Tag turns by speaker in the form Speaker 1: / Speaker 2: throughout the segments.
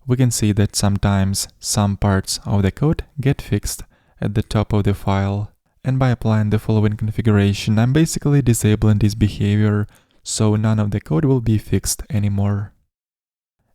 Speaker 1: we can see that sometimes some parts of the code get fixed at the top of the file. And by applying the following configuration, I'm basically disabling this behavior, so none of the code will be fixed anymore.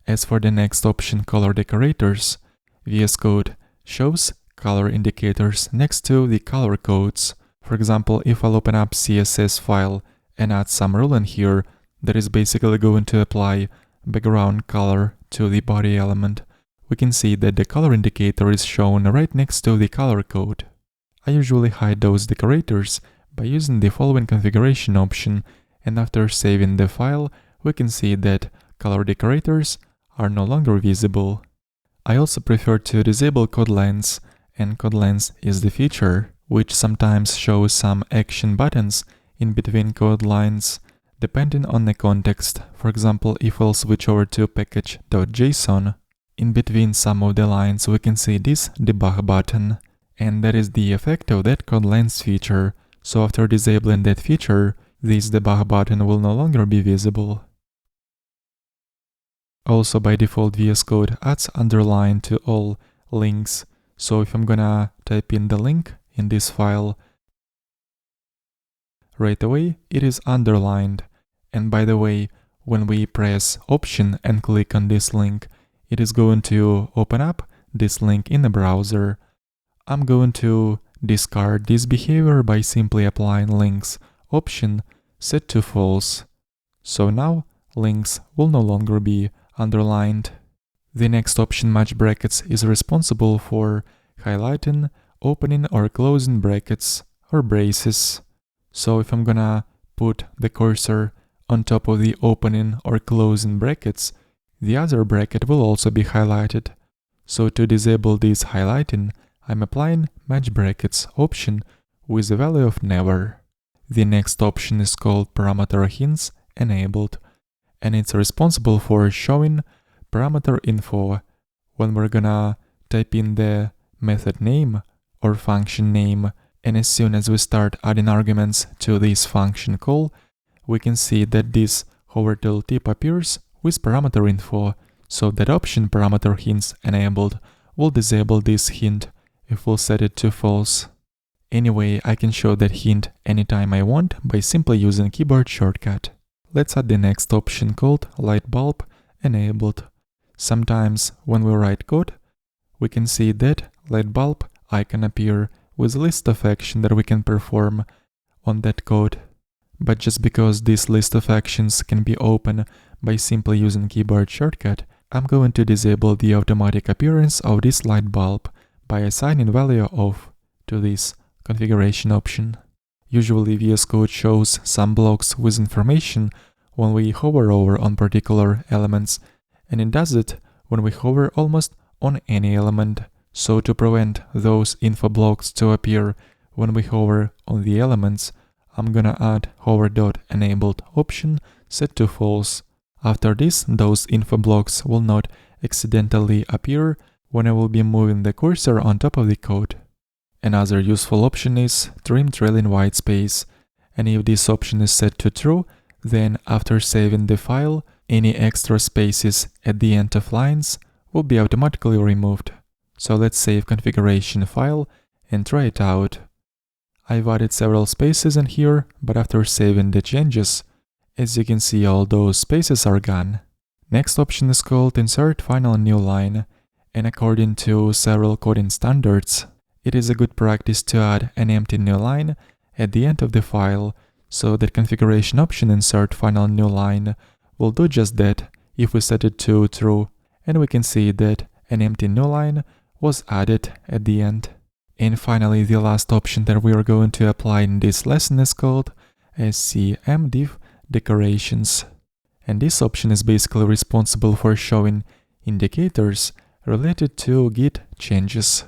Speaker 1: As for the next option, color decorators, vscode shows color indicators next to the color codes. For example, if I'll open up CSS file and add some rule in here, that is basically going to apply background color to the body element, we can see that the color indicator is shown right next to the color code. I usually hide those decorators by using the following configuration option, and after saving the file, we can see that color decorators are no longer visible. I also prefer to disable code lens, and code lens is the feature which sometimes shows some action buttons in between code lines, depending on the context. For example, if I'll switch over to package.json, in between some of the lines we can see this debug button, and that is the effect of that code lens feature. So after disabling that feature, this debug button will no longer be visible. Also, by default, VS Code adds underline to all links. So if I'm gonna type in the link in this file, right away it is underlined. And by the way, when we press Option and click on this link, it is going to open up this link in the browser. I'm going to discard this behavior by simply applying links option set to false. So now links will no longer be underlined. The next option, match brackets, is responsible for highlighting, opening or closing brackets or braces. So if I'm gonna put the cursor on top of the opening or closing brackets, the other bracket will also be highlighted. So to disable this highlighting, I'm applying match brackets option with the value of never. The next option is called parameter hints enabled, and it's responsible for showing parameter info when we're gonna type in the method name or function name, and as soon as we start adding arguments to this function call, we can see that this hover tooltip appears with parameter info, so that option parameter hints enabled will disable this hint if we'll set it to false. Anyway, I can show that hint anytime I want by simply using keyboard shortcut. Let's add the next option called light bulb enabled. Sometimes when we write code, we can see that light bulb icon appear with a list of actions that we can perform on that code. But just because this list of actions can be opened by simply using keyboard shortcut, I'm going to disable the automatic appearance of this light bulb by assigning value of to this configuration option. Usually VS Code shows some blocks with information when we hover over on particular elements, and it does it when we hover almost on any element. So to prevent those info blocks to appear when we hover on the elements, I'm gonna add hover.enabled option set to false. After this, those info blocks will not accidentally appear when I will be moving the cursor on top of the code. Another useful option is trim trailing white space, and if this option is set to true, then after saving the file, any extra spaces at the end of lines will be automatically removed. So let's save configuration file and try it out. I've added several spaces in here, but after saving the changes, as you can see, all those spaces are gone. Next option is called insert final new line, and according to several coding standards, it is a good practice to add an empty new line at the end of the file, so that configuration option insert final new line will do just that if we set it to true, and we can see that an empty new line was added at the end. And finally, the last option that we are going to apply in this lesson is called scmdiv decorations. And this option is basically responsible for showing indicators related to Git changes.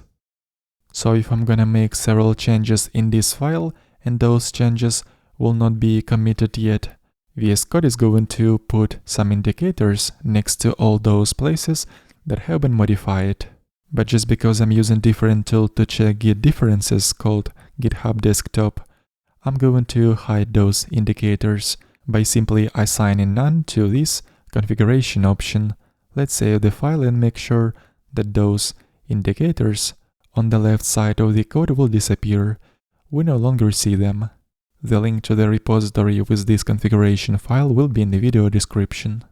Speaker 1: So if I'm gonna make several changes in this file and those changes will not be committed yet, VS Code is going to put some indicators next to all those places that have been modified. But just because I'm using different tool to check Git differences called GitHub Desktop, I'm going to hide those indicators by simply assigning none to this configuration option. Let's save the file and make sure that those indicators on the left side of the code will disappear. We no longer see them. The link to the repository with this configuration file will be in the video description.